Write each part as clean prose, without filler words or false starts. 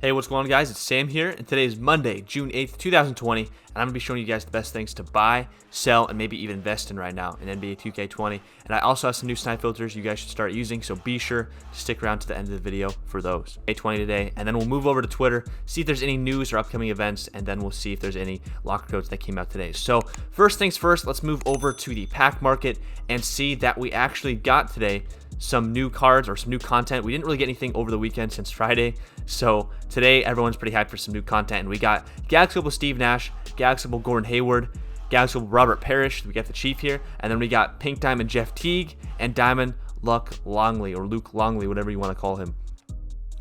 Hey, what's going on, guys? It's Sam here, and today is Monday, June 8th, 2020, and I'm going to be showing you guys the best things to buy, sell, and maybe even invest in right now in NBA 2K20. And I also have some new snipe filters you guys should start using, so be sure to stick around to the end of the video for those. 2K20 today, and then we'll move over to Twitter, see if there's any news or upcoming events, and then we'll see if there's any locker codes that came out today. So first things first, let's move over to the pack market and see that we actually got today some new cards or some new content. We didn't really get anything over the weekend since Friday, so today everyone's pretty hyped for some new content. And we got Galaxy with Steve Nash, Galaxy with Gordon Hayward, Galaxy with Robert Parrish. We got the Chief here, and then we got Pink Diamond Jeff Teague and Diamond Luke Longley, or Luke Longley, whatever you want to call him.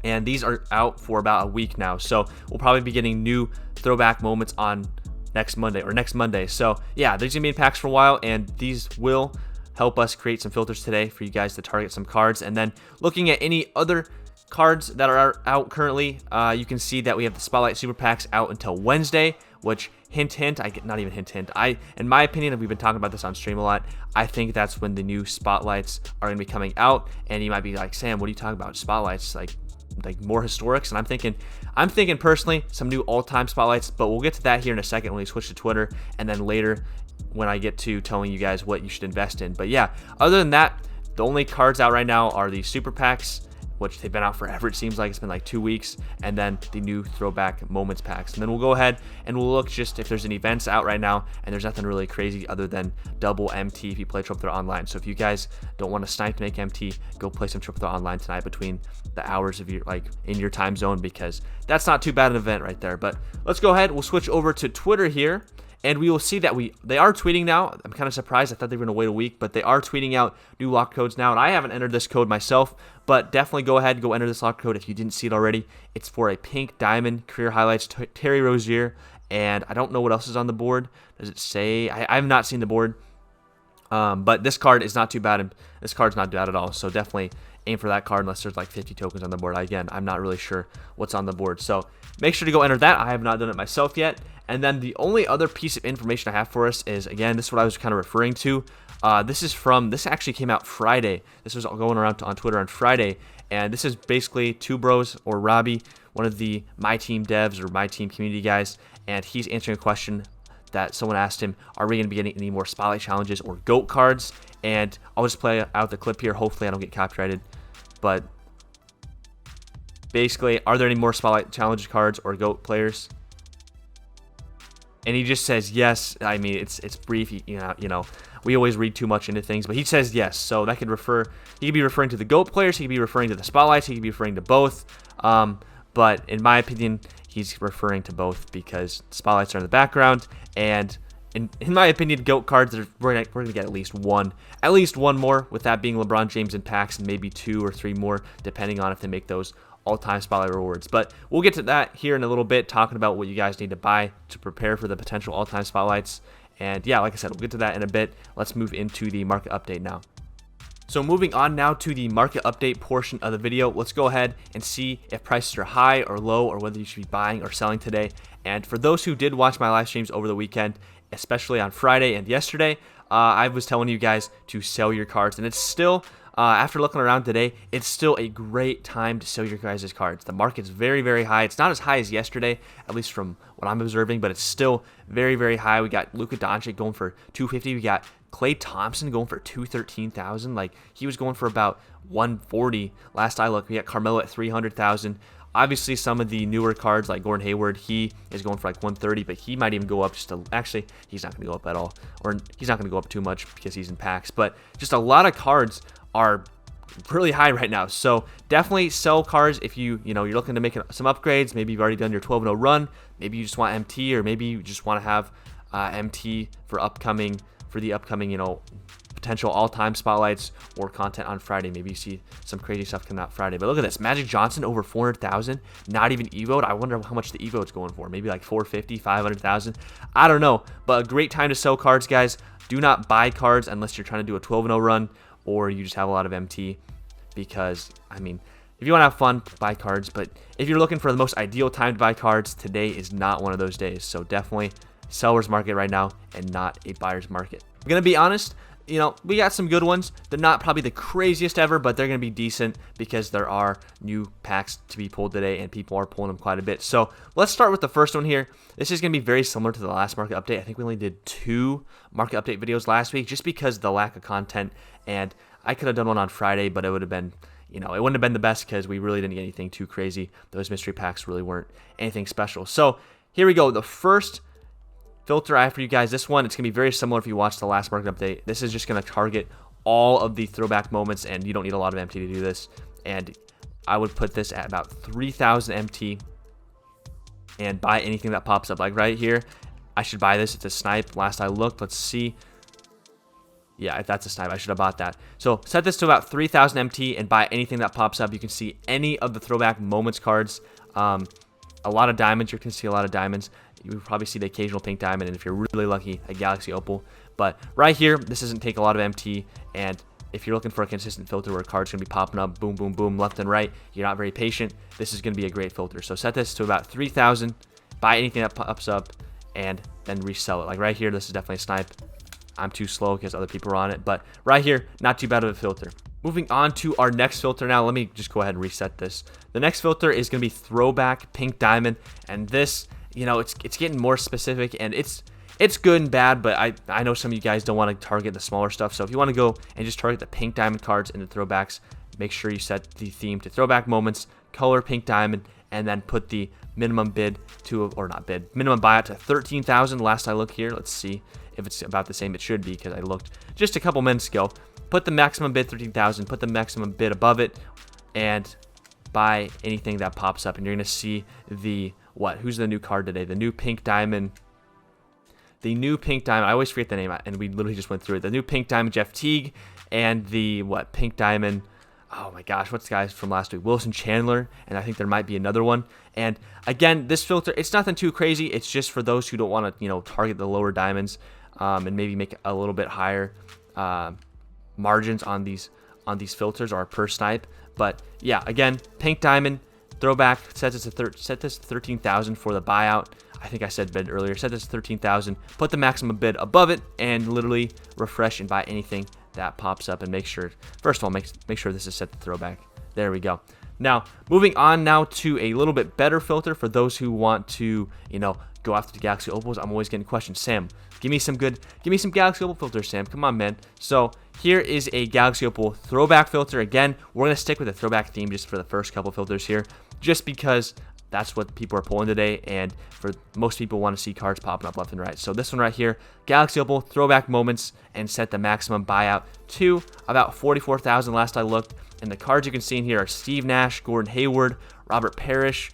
And these are out for about a week now, so we'll probably be getting new throwback moments on next Monday. So yeah, these are gonna be in packs for a while, and these will help us create some filters today for you guys to target some cards. And then looking at any other cards that are out currently, you can see that we have the Spotlight Super Packs out until Wednesday, which hint, not even hint, in my opinion, we've been talking about this on stream a lot, I think that's when the new Spotlights are going to be coming out. And you might be like, Sam, what are you talking about? Spotlights, like more historics? And I'm thinking personally some new all-time Spotlights, but we'll get to that here in a second when we switch to Twitter, and then later when I get to telling you guys what you should invest in. But yeah, other than that, the only cards out right now are the Super Packs, which they've been out forever. It seems like it's been like 2 weeks, and then the new Throwback Moments packs. And then we'll go ahead and we'll look just if there's any events out right now, and there's nothing really crazy other than double MT if you play Triple Threat Online. So if you guys don't want to snipe to make MT, go play some Triple Threat Online tonight between the hours of your, in your time zone, because that's not too bad an event right there. But let's go ahead, we'll switch over to Twitter here, and we will see that they are tweeting now. I'm kind of surprised. I thought they were going to wait a week, but they are tweeting out new lock codes now. And I haven't entered this code myself, but definitely go ahead and go enter this lock code if you didn't see it already. It's for a Pink Diamond Career Highlights Terry Rozier, and I don't know what else is on the board. Does it say? I have not seen the board, but this card is not too bad. This card's not bad at all, so definitely aim for that card unless there's like 50 tokens on the board. Again, I'm not really sure what's on the board, so make sure to go enter that. I have not done it myself yet. And then the only other piece of information I have for us is, again, this is what I was kind of referring to. This actually came out Friday. This was going around on Twitter on Friday, and this is basically Two Bros or Robbie, one of the My Team devs or My Team community guys, and he's answering a question that someone asked him, are we going to be getting any more Spotlight challenges or GOAT cards? And I'll just play out the clip here. Hopefully I don't get copyrighted. But basically, are there any more Spotlight challenge cards or GOAT players? And he just says yes. I mean, it's brief. You know, we always read too much into things, but he says yes. So that could refer. He could be referring to the GOAT players. He could be referring to the Spotlights. He could be referring to both. But in my opinion, he's referring to both because Spotlights are in the background, and in my opinion, GOAT cards, we're gonna get at least one more. With that being LeBron James in packs, and maybe 2 or 3 more, depending on if they make those all-time Spotlight rewards. But we'll get to that here in a little bit, talking about what you guys need to buy to prepare for the potential all-time Spotlights. And yeah, like I said, we'll get to that in a bit. Let's move into the market update now. So moving on now to the market update portion of the video, let's go ahead and see if prices are high or low, or whether you should be buying or selling today. And for those who did watch my live streams over the weekend, especially on Friday and yesterday, I was telling you guys to sell your cards, and it's still, after looking around today, it's still a great time to sell your guys' cards. The market's very, very high. It's not as high as yesterday, at least from what I'm observing, but it's still very, very high. We got Luka Doncic going for $250. We got Klay Thompson going for $213,000. Like, he was going for about $140 last I looked. We got Carmelo at $300,000. Obviously, some of the newer cards like Gordon Hayward, he is going for like $130, but he might even go up just actually, he's not going to go up at all, or he's not going to go up too much because he's in packs. But just a lot of cards are really high right now, so definitely sell cards if you're looking to make some upgrades. Maybe you've already done your 12-0 run. Maybe you just want MT, or maybe you just want to have MT for the upcoming potential all-time Spotlights or content on Friday. Maybe you see some crazy stuff coming out Friday. But look at this, Magic Johnson over 400,000, not even evoed. I wonder how much the evo's going for. Maybe like 450, 500,000. I don't know, but a great time to sell cards, guys. Do not buy cards unless you're trying to do a 12-0 run, or you just have a lot of MT, because I mean, if you want to have fun, buy cards. But if you're looking for the most ideal time to buy cards, today is not one of those days. So definitely seller's market right now and not a buyer's market. I'm going to be honest, you know, we got some good ones. They're not probably the craziest ever, but they're going to be decent because there are new packs to be pulled today, and people are pulling them quite a bit. So let's start with the first one here. This is going to be very similar to the last market update. I think we only did 2 market update videos last week just because of the lack of content, and I could have done one on Friday, but it would have been, you know, it wouldn't have been the best because we really didn't get anything too crazy. Those mystery packs really weren't anything special. So here we go. The first filter I have for you guys, this one, it's going to be very similar if you watched the last market update. This is just going to target all of the throwback moments, and you don't need a lot of MT to do this. And I would put this at about 3,000 MT and buy anything that pops up. Like right here, I should buy this. It's a snipe. Last I looked, let's see. Yeah, if that's a snipe, I should have bought that. So set this to about 3,000 MT and buy anything that pops up. You can see any of the throwback moments cards. A lot of diamonds. You can see a lot of diamonds. You will probably see the occasional pink diamond, and if you're really lucky, a galaxy opal. But right here, this doesn't take a lot of MT, and if you're looking for a consistent filter where cards are going to be popping up, boom, boom, boom, left and right, you're not very patient, this is going to be a great filter. So set this to about 3,000, buy anything that pops up, and then resell it. Like right here, this is definitely a snipe. I'm too slow because other people are on it, but right here, not too bad of a filter. Moving on to our next filter now. Let me just go ahead and reset this. The next filter is going to be throwback pink diamond, and this, you know, it's getting more specific, and it's good and bad, but I know some of you guys don't want to target the smaller stuff. So if you want to go and just target the pink diamond cards and the throwbacks, make sure you set the theme to throwback moments, color pink diamond, and then put the minimum bid to, or not bid, minimum buyout to 13,000. Last I look here, let's see if it's about the same. It should be because I looked just a couple minutes ago. Put the maximum bid 13,000, put the maximum bid above it, and buy anything that pops up, and you're going to see the who's the new card today? The new pink diamond. The new pink diamond. I always forget the name, and we literally just went through it. The new pink diamond Jeff Teague, and the pink diamond. Oh my gosh, what's the guys from last week? Wilson Chandler, and I think there might be another one. And again, this filter, it's nothing too crazy. It's just for those who don't want to, you know, target the lower diamonds, and maybe make a little bit higher margins on these filters or per snipe. But yeah, again, pink diamond. Throwback, set this to 13,000 for the buyout. I think I said bid earlier. Set this to 13,000. Put the maximum bid above it, and literally refresh and buy anything that pops up. And make sure, first of all, make sure this is set to throwback. There we go. Now, moving on now to a little bit better filter for those who want to, you know, go after the Galaxy Opals. I'm always getting questions. Sam, give me some Galaxy Opal filters, Sam. Come on, man. So here is a Galaxy Opal throwback filter. Again, we're going to stick with the throwback theme just for the first couple filters here, just because that's what people are pulling today, and for most people want to see cards popping up left and right. So this one right here, Galaxy Opal throwback moments, and set the maximum buyout to about 44,000 last I looked. And the cards you can see in here are Steve Nash, Gordon Hayward, Robert Parrish,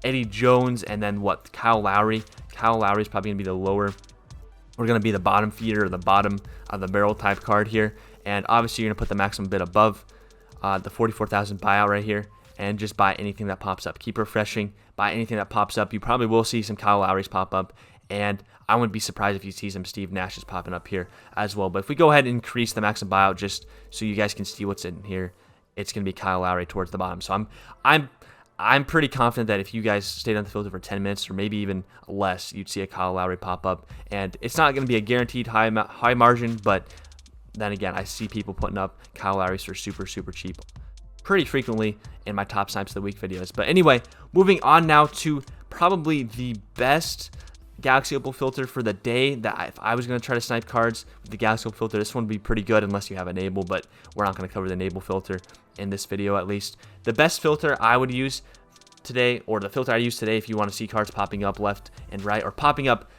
Eddie Jones, and then Kyle Lowry. Kyle Lowry is probably going to be the lower, or going to be the bottom feeder, or the bottom of the barrel type card here. And obviously you're going to put the maximum bid above the 44,000 buyout right here, and just buy anything that pops up. Keep refreshing, buy anything that pops up. You probably will see some Kyle Lowry's pop up, and I wouldn't be surprised if you see some Steve Nash's popping up here as well. But if we go ahead and increase the maximum buyout just so you guys can see what's in here, it's going to be Kyle Lowry towards the bottom. So I'm pretty confident that if you guys stayed on the filter for 10 minutes or maybe even less, you'd see a Kyle Lowry pop up. And it's not going to be a guaranteed high margin, but then again, I see people putting up Kyle Lowry's for super, super cheap pretty frequently in my top snipes of the week videos. But anyway, moving on now to probably the best Galaxy Opal filter for the day. That if I was going to try to snipe cards with the Galaxy Opal filter, this one would be pretty good unless you have enable, but we're not going to cover the enable filter in this video at least. The best filter I would use today, or the filter I use today if you want to see cards popping up left and right, or popping up,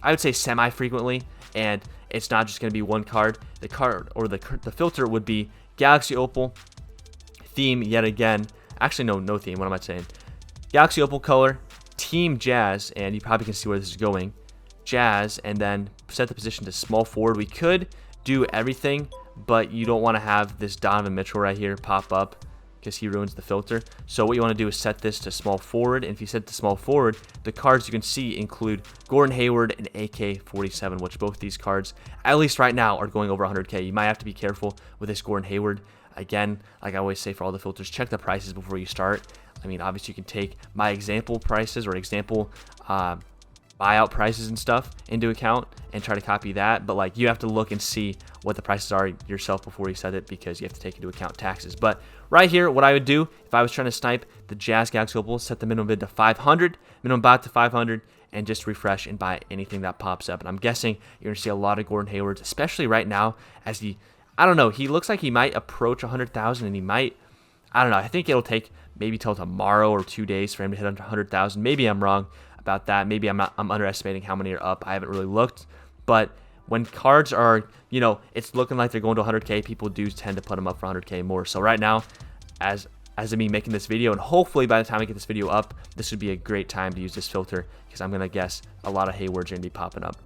I would say semi-frequently, and it's not just going to be one card. The card, or the filter would be Galaxy Opal, theme yet again. Actually, no theme. What am I saying? Galaxy Opal color, team Jazz, and you probably can see where this is going. Jazz, and then set the position to small forward. We could do everything, but you don't want to have this Donovan Mitchell right here pop up because he ruins the filter. So what you want to do is set this to small forward, and if you set it to small forward, the cards you can see include Gordon Hayward and AK-47, which both these cards, at least right now, are going over 100K. You might have to be careful with this Gordon Hayward. Again, like I always say for all the filters, check the prices before you start. I mean, obviously you can take my example prices or example buyout prices and stuff into account and try to copy that, but like you have to look and see what the prices are yourself before you set it, because you have to take into account taxes. But right here, what I would do if I was trying to snipe the Jazz Galaxy Opal, set the minimum bid to 500, minimum bot to 500, and just refresh and buy anything that pops up. And I'm guessing you're gonna see a lot of Gordon Haywards, especially right now, as I don't know, he looks like he might approach 100,000, and he might, I don't know, I think it'll take maybe till tomorrow or 2 days for him to hit 100,000. Maybe I'm wrong about that. Maybe I'm underestimating how many are up. I haven't really looked, but when cards are, it's looking like they're going to 100K, people do tend to put them up for 100K more. So right now, as of me making this video, and hopefully by the time I get this video up, this would be a great time to use this filter, because I'm gonna guess a lot of Haywards are gonna be popping up.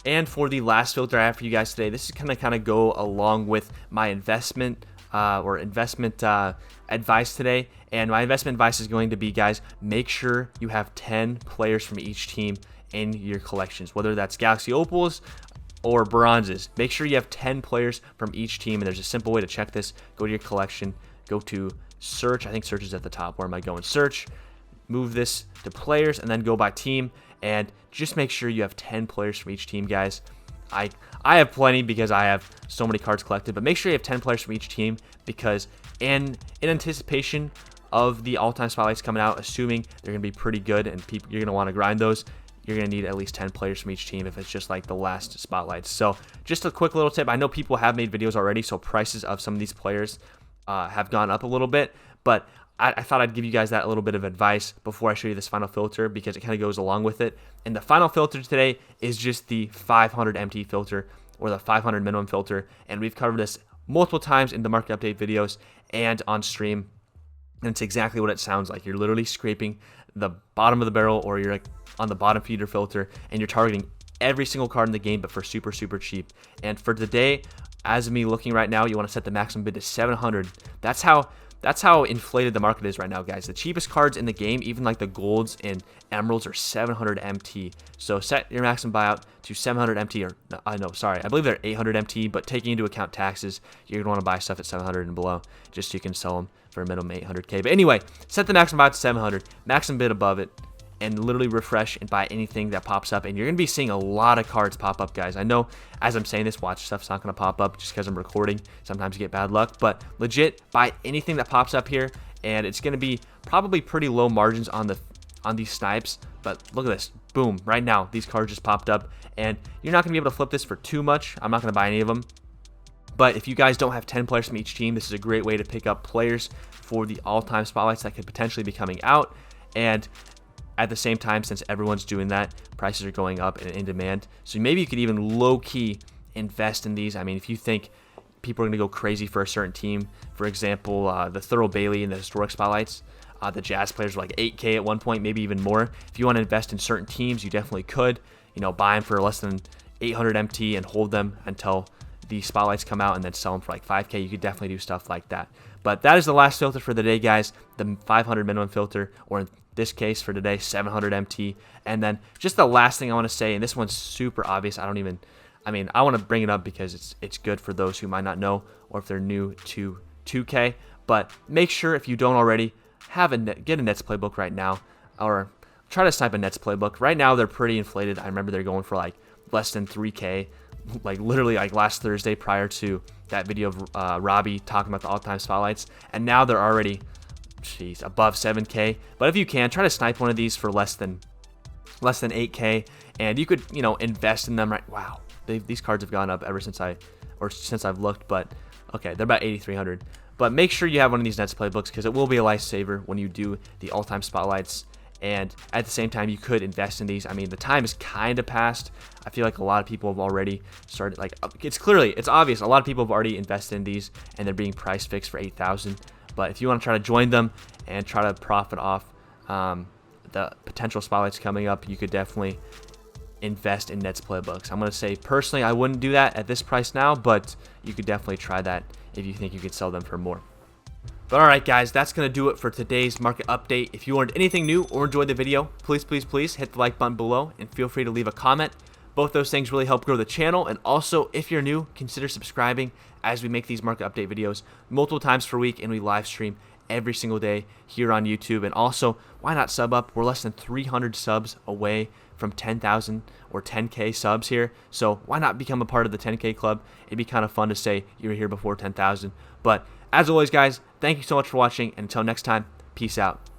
And for the last filter I have for you guys today, this is gonna kind of go along with my investment advice today. And my investment advice is going to be, guys, make sure you have 10 players from each team in your collections, whether that's Galaxy Opals or Bronzes. Make sure you have 10 players from each team, and there's a simple way to check this. Go to your collection, go to search. I think search is at the top. Where am I going? Search, move this to players, and then go by team, and just make sure you have 10 players from each team, guys. I have plenty because I have so many cards collected, but make sure you have 10 players from each team, because in anticipation of the all-time spotlights coming out, assuming they're going to be pretty good and you're going to want to grind those, you're going to need at least 10 players from each team if it's just like the last spotlights. So just a quick little tip. I know people have made videos already, so prices of some of these players have gone up a little bit, but I thought I'd give you guys that a little bit of advice before I show you this final filter, because it kind of goes along with it. And the final filter today is just the 500 MT filter, or the 500 minimum filter. And we've covered this multiple times in the market update videos and on stream. And it's exactly what it sounds like. You're literally scraping the bottom of the barrel, or you're like on the bottom feeder filter, and you're targeting every single card in the game, but for super, super cheap. And for today, as of me looking right now, you want to set the maximum bid to 700. That's how inflated the market is right now, guys. The cheapest cards in the game, even like the golds and emeralds, are 700 MT. So set your maximum buyout to 700 MT, or I believe they're 800 MT, but taking into account taxes, you're gonna want to buy stuff at 700 and below, just so you can sell them for a minimum 800K. But anyway, set the maximum buyout to 700, maximum bid above it, and literally refresh and buy anything that pops up. And you're gonna be seeing a lot of cards pop up, guys. I know as I'm saying this, watch stuff's not gonna pop up just because I'm recording. Sometimes you get bad luck, but legit, buy anything that pops up here, and it's gonna be probably pretty low margins on these snipes. But look at this, boom! Right now, these cards just popped up, and you're not gonna be able to flip this for too much. I'm not gonna buy any of them. But if you guys don't have 10 players from each team, this is a great way to pick up players for the all-time spotlights that could potentially be coming out. And at the same time, since everyone's doing that, prices are going up and in demand. So maybe you could even low-key invest in these. I mean, if you think people are going to go crazy for a certain team, for example, the Thurl Bailey and the historic spotlights, the Jazz players were like 8K at one point, maybe even more. If you want to invest in certain teams, you definitely could. Buy them for less than 800 MT and hold them until the spotlights come out, and then sell them for like 5K. You could definitely do stuff like that. But that is the last filter for the day, guys. The 500 minimum filter, or in this case for today, 700 MT. And then just the last thing I want to say, and this one's super obvious. I want to bring it up because it's good for those who might not know, or if they're new to 2K. But make sure, if you don't already, get a Nets playbook right now, or try to snipe a Nets playbook. Right now they're pretty inflated. I remember they're going for like less than 3K, like literally like last Thursday prior to that video of Robbie talking about the all-time spotlights, and now they're already above 7K. But if you can, try to snipe one of these for less than 8K, and you could invest in them. Right? Wow, these cards have gone up ever since I've looked. But okay, they're about 8,300. But make sure you have one of these Nets playbooks, because it will be a lifesaver when you do the all-time spotlights. And at the same time, you could invest in these. I mean, the time is kind of past. I feel like a lot of people have already started. Like, it's obvious. A lot of people have already invested in these, and they're being price fixed for 8,000. But if you want to try to join them and try to profit off the potential spotlights coming up, you could definitely invest in Nets playbooks. I'm going to say, personally, I wouldn't do that at this price now, but you could definitely try that if you think you could sell them for more. But alright, guys, that's going to do it for today's market update. If you learned anything new or enjoyed the video, please hit the like button below, and feel free to leave a comment. Both those things really help grow the channel. And also, if you're new, consider subscribing, as we make these market update videos multiple times per week, and we live stream every single day here on YouTube. And also, why not sub up? We're less than 300 subs away from 10,000 or 10K subs here. So why not become a part of the 10K club? It'd be kind of fun to say you were here before 10,000. But as always, guys, thank you so much for watching. And until next time, peace out.